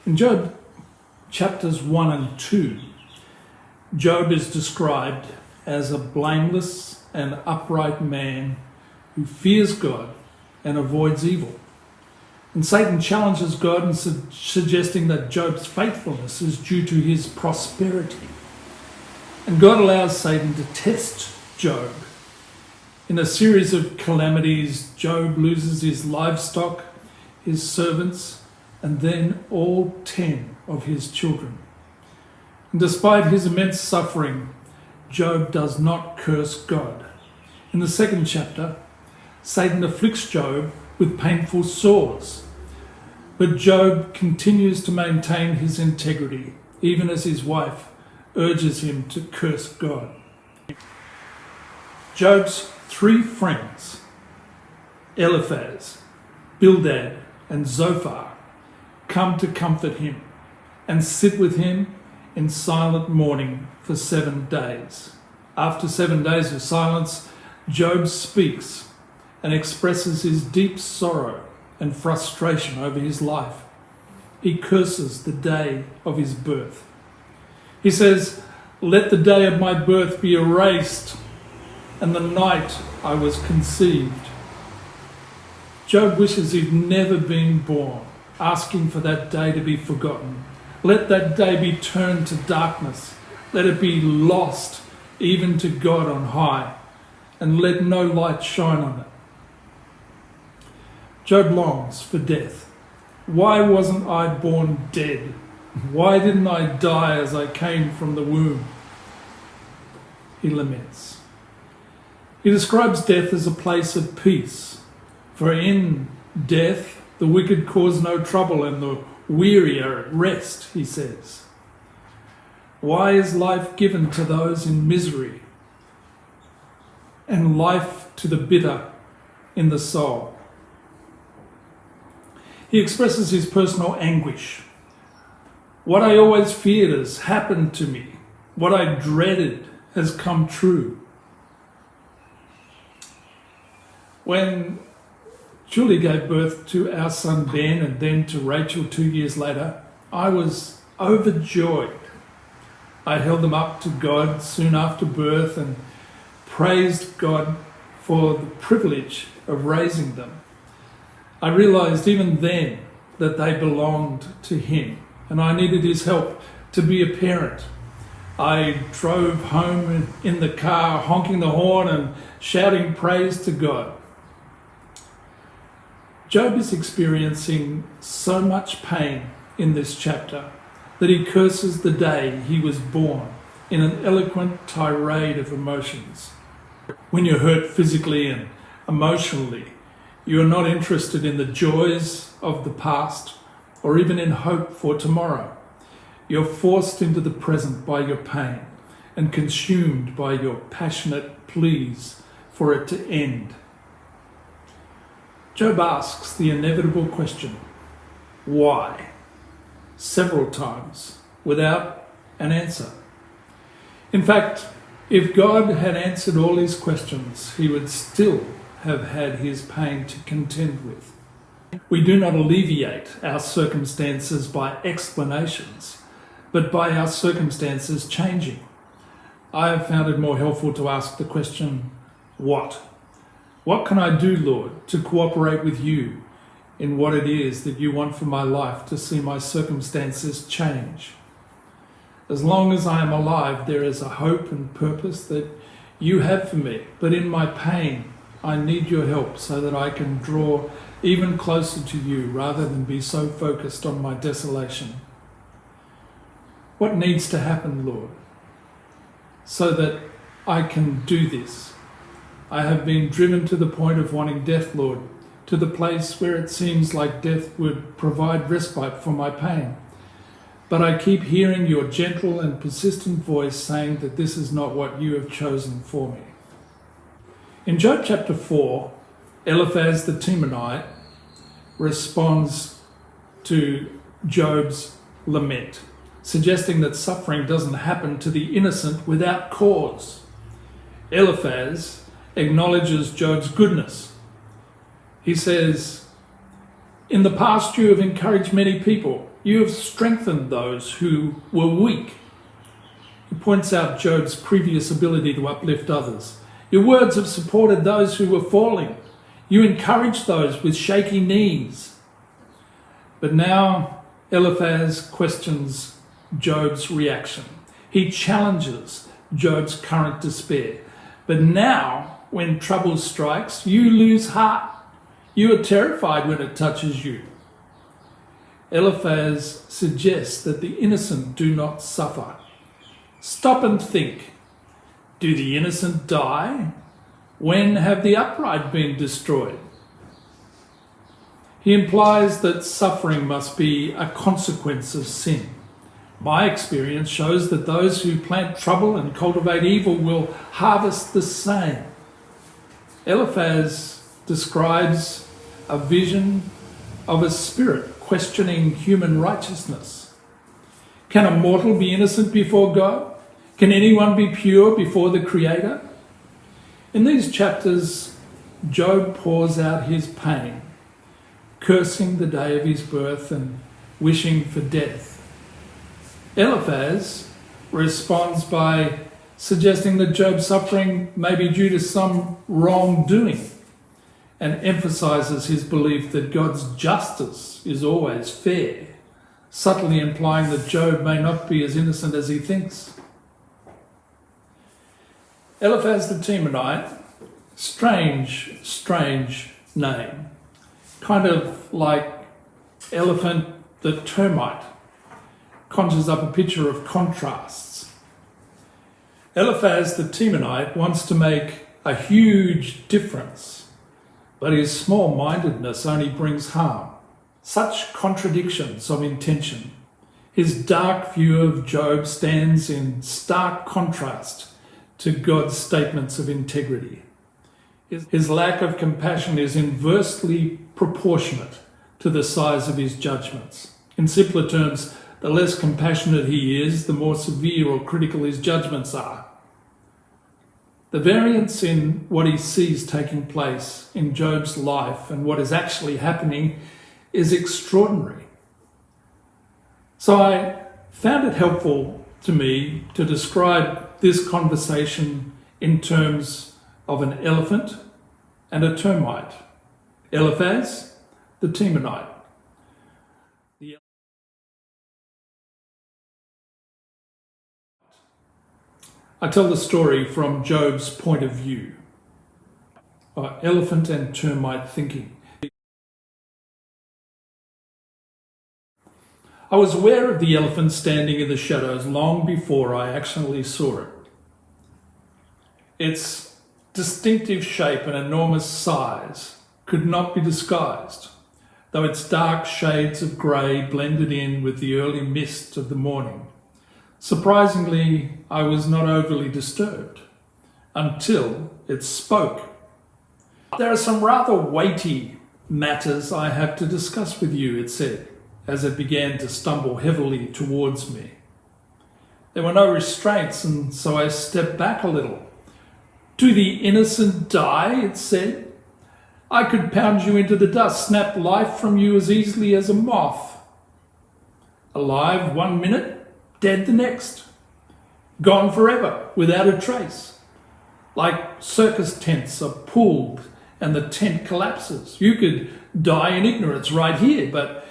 In Job chapters 1 and 2, Job is described as a blameless and upright man who fears God and avoids evil. And Satan challenges God in suggesting that Job's faithfulness is due to his prosperity. And God allows Satan to test Job. In a series of calamities, Job loses his livestock, his servants, and then all 10 of his children. And despite his immense suffering, Job does not curse God. In the second chapter, Satan afflicts Job with painful sores. But Job continues to maintain his integrity, even as his wife urges him to curse God. Job's 3 friends, Eliphaz, Bildad, and Zophar, come to comfort him and sit with him in silent mourning for 7 days. After 7 days of silence, Job speaks and expresses his deep sorrow and frustration over his life. He curses the day of his birth. He says, "Let the day of my birth be erased and the night I was conceived." Job wishes he'd never been born, asking for that day to be forgotten. Let that day be turned to darkness. Let it be lost even to God on high, and let no light shine on it. Job longs for death. Why wasn't I born dead? Why didn't I die as I came from the womb? He laments. He describes death as a place of peace, for in death the wicked cause no trouble and the weary are at rest, he says. Why is life given to those in misery and life to the bitter in the soul? He expresses his personal anguish. What I always feared has happened to me. What I dreaded has come true. When Julie gave birth to our son Ben and then to Rachel 2 years later, I was overjoyed. I held them up to God soon after birth and praised God for the privilege of raising them. I realized even then that they belonged to Him and I needed His help to be a parent. I drove home in the car honking the horn and shouting praise to God. Job is experiencing so much pain in this chapter that he curses the day he was born in an eloquent tirade of emotions. When you're hurt physically and emotionally, you are not interested in the joys of the past or even in hope for tomorrow. You're forced into the present by your pain and consumed by your passionate pleas for it to end. Job asks the inevitable question, why? Several times, without an answer. In fact, if God had answered all his questions, he would still have had his pain to contend with. We do not alleviate our circumstances by explanations, but by our circumstances changing. I have found it more helpful to ask the question, what? What can I do, Lord, to cooperate with you in what it is that you want for my life to see my circumstances change? As long as I am alive, there is a hope and purpose that you have for me. But in my pain, I need your help so that I can draw even closer to you rather than be so focused on my desolation. What needs to happen, Lord, so that I can do this? I have been driven to the point of wanting death, Lord, to the place where it seems like death would provide respite for my pain. But I keep hearing your gentle and persistent voice saying that this is not what you have chosen for me. In Job chapter 4, Eliphaz the Temanite responds to Job's lament, suggesting that suffering doesn't happen to the innocent without cause. Eliphaz acknowledges Job's goodness. He says, "In the past you have encouraged many people. You have strengthened those who were weak. He points out Job's previous ability to uplift others. Your words have supported those who were falling. You encouraged those with shaky knees. But now Eliphaz questions Job's reaction. He challenges Job's current despair. But now, when trouble strikes, you lose heart. You are terrified when it touches you. Eliphaz suggests that the innocent do not suffer. Stop and think. Do the innocent die? When have the upright been destroyed? He implies that suffering must be a consequence of sin. My experience shows that those who plant trouble and cultivate evil will harvest the same. Eliphaz describes a vision of a spirit questioning human righteousness. Can a mortal be innocent before God? Can anyone be pure before the Creator? In these chapters, Job pours out his pain, cursing the day of his birth and wishing for death. Eliphaz responds by suggesting that Job's suffering may be due to some wrongdoing, and emphasizes his belief that God's justice is always fair, subtly implying that Job may not be as innocent as he thinks. Eliphaz the Temanite, strange name, kind of like elephant the termite, conjures up a picture of contrasts. Eliphaz the Temanite wants to make a huge difference, but his small-mindedness only brings harm. Such contradictions of intention. His dark view of Job stands in stark contrast to God's statements of integrity. His lack of compassion is inversely proportionate to the size of his judgments. In simpler terms, the less compassionate he is, the more severe or critical his judgments are. The variance in what he sees taking place in Job's life and what is actually happening is extraordinary. So I found it helpful to me to describe this conversation in terms of an elephant and a termite. Eliphaz, the Temanite. I tell the story from Job's point of view. Elephant and termite thinking. I was aware of the elephant standing in the shadows long before I actually saw it. Its distinctive shape and enormous size could not be disguised, though its dark shades of grey blended in with the early mist of the morning. Surprisingly, I was not overly disturbed until it spoke. There are some rather weighty matters I have to discuss with you, it said, as it began to stumble heavily towards me. There were no restraints, and so I stepped back a little. Do the innocent die, it said. I could pound you into the dust, snap life from you as easily as a moth. Alive 1 minute, dead the next. Gone forever, without a trace. Like circus tents are pulled and the tent collapses. You could die in ignorance right here, but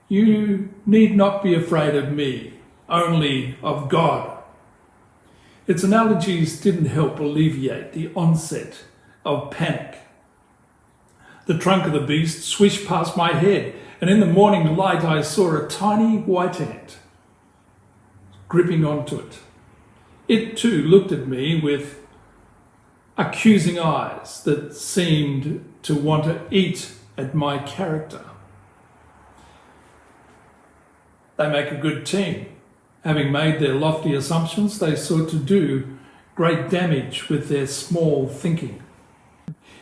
you need not be afraid of me, only of God. Its analogies didn't help alleviate the onset of panic. The trunk of the beast swished past my head, and in the morning light I saw a tiny white ant gripping onto it. It too looked at me with accusing eyes that seemed to want to eat at my character. They make a good team. Having made their lofty assumptions, they sought to do great damage with their small thinking.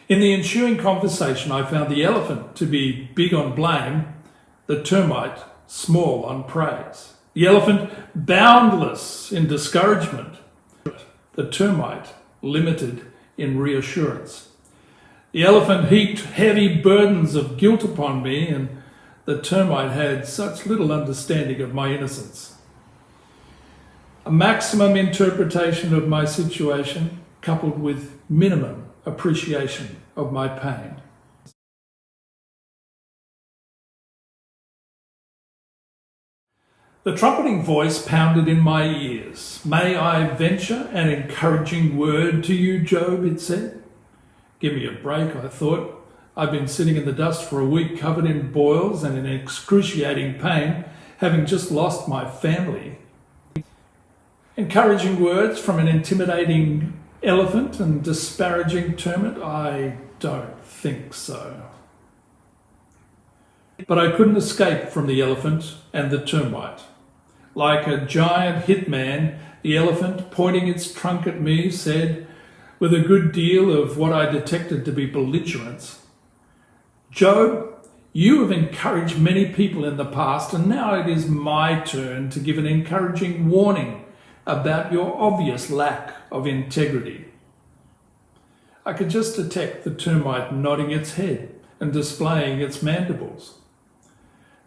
In the ensuing conversation, I found the elephant to be big on blame, the termite small on praise. The elephant boundless in discouragement, the termite limited in reassurance. The elephant heaped heavy burdens of guilt upon me, and the termite had such little understanding of my innocence. A maximum interpretation of my situation coupled with minimum appreciation of my pain. The trumpeting voice pounded in my ears. "May I venture an encouraging word to you, Job?" it said. Give me a break, I thought. I've been sitting in the dust for a week covered in boils and in excruciating pain, having just lost my family. Encouraging words from an intimidating elephant and disparaging termite? I don't think so. But I couldn't escape from the elephant and the termite. Like a giant hitman, the elephant, pointing its trunk at me, said, with a good deal of what I detected to be belligerence, "Job, you have encouraged many people in the past, and now it is my turn to give an encouraging warning about your obvious lack of integrity." I could just detect the termite nodding its head and displaying its mandibles.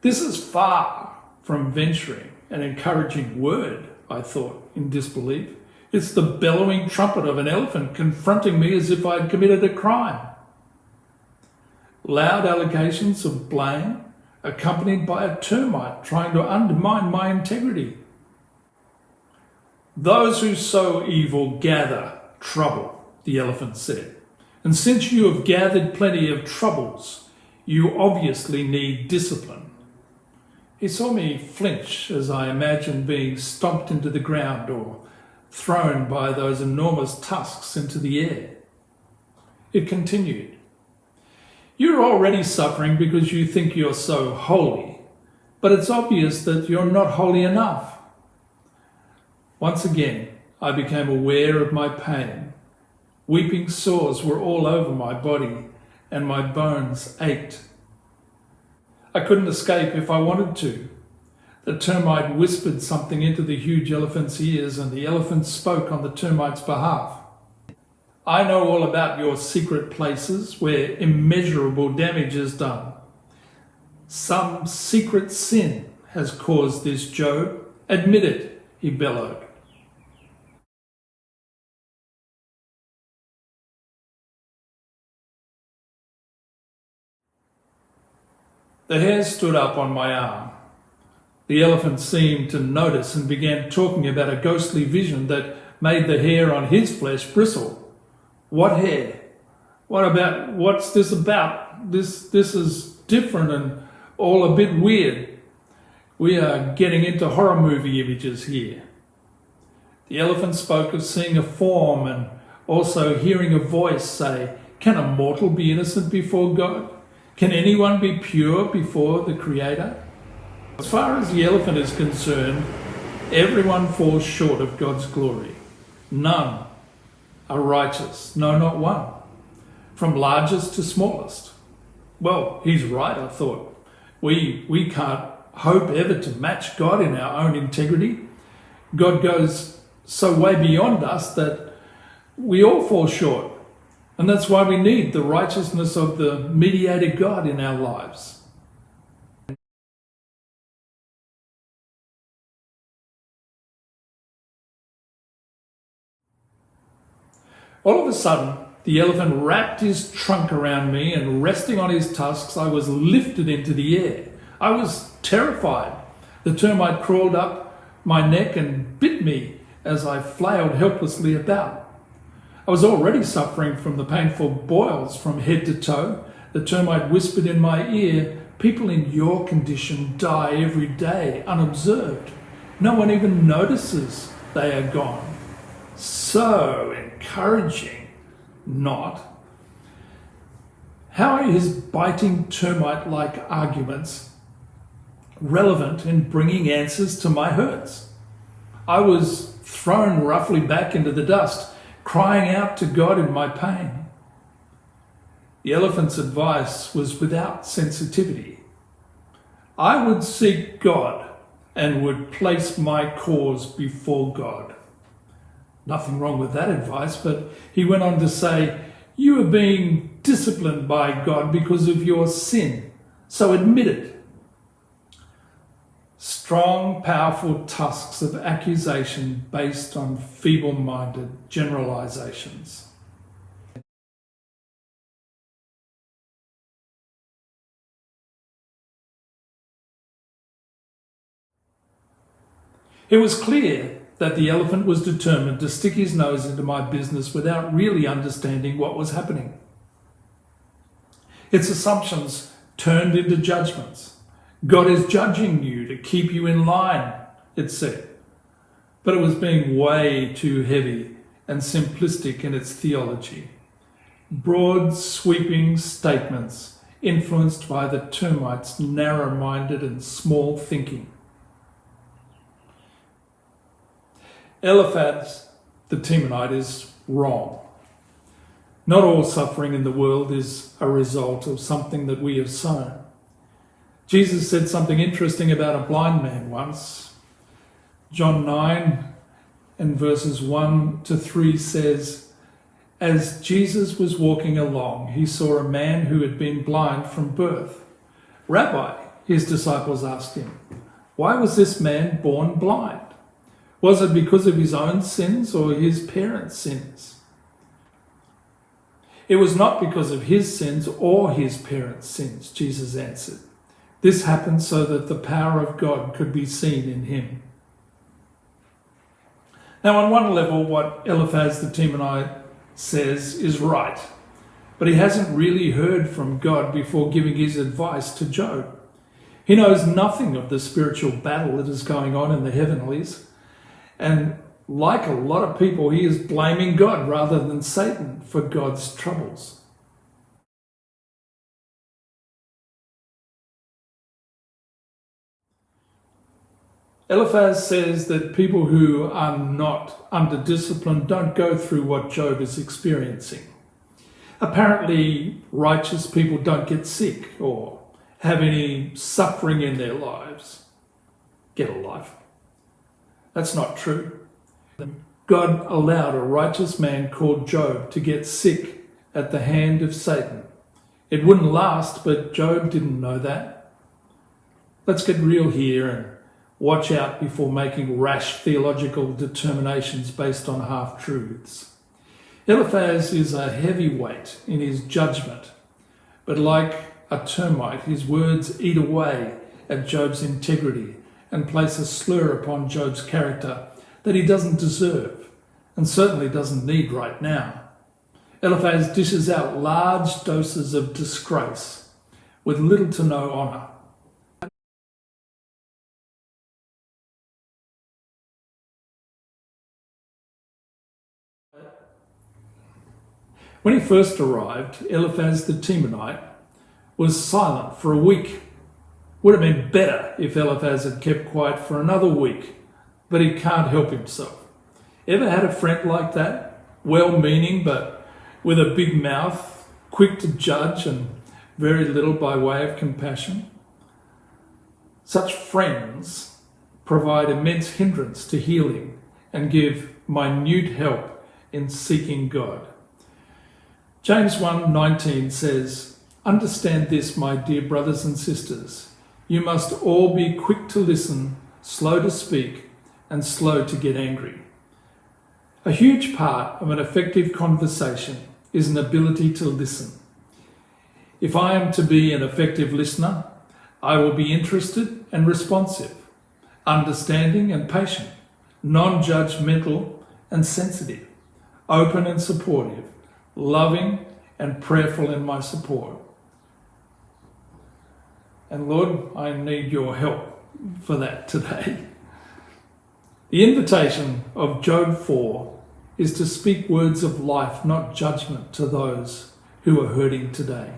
This is far from venturing an encouraging word, I thought in disbelief. It's the bellowing trumpet of an elephant confronting me as if I'd committed a crime. Loud allegations of blame accompanied by a termite trying to undermine my integrity. "Those who sow evil gather trouble," the elephant said. "And since you have gathered plenty of troubles, you obviously need discipline." He saw me flinch as I imagined being stomped into the ground or thrown by those enormous tusks into the air. It continued. "You're already suffering because you think you're so holy, but it's obvious that you're not holy enough." Once again, I became aware of my pain. Weeping sores were all over my body and my bones ached. I couldn't escape if I wanted to. The termite whispered something into the huge elephant's ears, and the elephant spoke on the termite's behalf. "I know all about your secret places where immeasurable damage is done. Some secret sin has caused this, Job. Admit it," he bellowed. The hair stood up on my arm. The elephant seemed to notice and began talking about a ghostly vision that made the hair on his flesh bristle. "What hair? What's this about? This is different and all a bit weird. We are getting into horror movie images here." The elephant spoke of seeing a form and also hearing a voice say, "Can a mortal be innocent before God? Can anyone be pure before the Creator?" As far as the elephant is concerned, everyone falls short of God's glory. None are righteous, no, not one, from largest to smallest. Well, he's right, I thought. We can't hope ever to match God in our own integrity. God goes so way beyond us that we all fall short. And that's why we need the righteousness of the mediator God in our lives. All of a sudden, the elephant wrapped his trunk around me, and resting on his tusks, I was lifted into the air. I was terrified. The termite crawled up my neck and bit me as I flailed helplessly about. I was already suffering from the painful boils from head to toe. The termite whispered in my ear, "People in your condition die every day unobserved. No one even notices they are gone." So encouraging, not. How are his biting termite-like arguments relevant in bringing answers to my hurts? I was thrown roughly back into the dust, crying out to God in my pain. The elephant's advice was without sensitivity. I would seek God and would place my cause before God. Nothing wrong with that advice, but he went on to say, "You are being disciplined by God because of your sin, so admit it. strong, powerful tusks of accusation based on feeble-minded generalizations. It was clear that the elephant was determined to stick his nose into my business without really understanding what was happening. Its assumptions turned into judgments. God is judging you to keep you in line, it said. But it was being way too heavy and simplistic in its theology. Broad, sweeping statements influenced by the termite's narrow-minded and small thinking. Eliphaz, the Temanite, is wrong. Not all suffering in the world is a result of something that we have sown. Jesus said something interesting about a blind man once. John 9 and verses 1 to 3 says, "As Jesus was walking along, he saw a man who had been blind from birth. 'Rabbi,' his disciples asked him, 'why was this man born blind? Was it because of his own sins or his parents' sins?' It was not because of his sins or his parents' sins," Jesus answered. "This happened so that the power of God could be seen in him." Now, on one level, what Eliphaz the Temanite says is right, but he hasn't really heard from God before giving his advice to Job. He knows nothing of the spiritual battle that is going on in the heavenlies, and like a lot of people, he is blaming God rather than Satan for God's troubles. Eliphaz says that people who are not under discipline don't go through what Job is experiencing. Apparently, righteous people don't get sick or have any suffering in their lives. Get a life. That's not true. God allowed a righteous man called Job to get sick at the hand of Satan. It wouldn't last, but Job didn't know that. Let's get real here and watch out before making rash theological determinations based on half-truths. Eliphaz is a heavyweight in his judgment, but like a termite, his words eat away at Job's integrity and place a slur upon Job's character that he doesn't deserve and certainly doesn't need right now. Eliphaz dishes out large doses of disgrace with little to no honour. When he first arrived, Eliphaz the Temanite was silent for a week. Would have been better if Eliphaz had kept quiet for another week, but he can't help himself. Ever had a friend like that? Well-meaning, but with a big mouth, quick to judge and very little by way of compassion? Such friends provide immense hindrance to healing and give minute help in seeking God. James 1:19 says, "Understand this, my dear brothers and sisters. You must all be quick to listen, slow to speak, and slow to get angry." A huge part of an effective conversation is an ability to listen. If I am to be an effective listener, I will be interested and responsive, understanding and patient, non-judgmental and sensitive, open and supportive, loving and prayerful in my support. And Lord, I need your help for that today. The invitation of Job 4 is to speak words of life, not judgment, to those who are hurting today.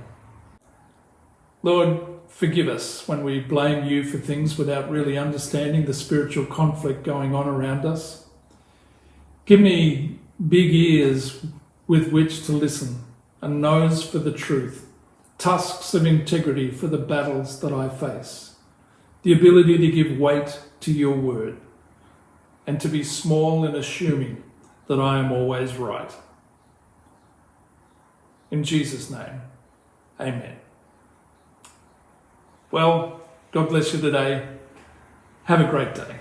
Lord, forgive us when we blame you for things without really understanding the spiritual conflict going on around us. Give me big ears with which to listen, a nose for the truth, tusks of integrity for the battles that I face, the ability to give weight to your word, and to be small in assuming that I am always right. In Jesus' name, amen. Well, God bless you today. Have a great day.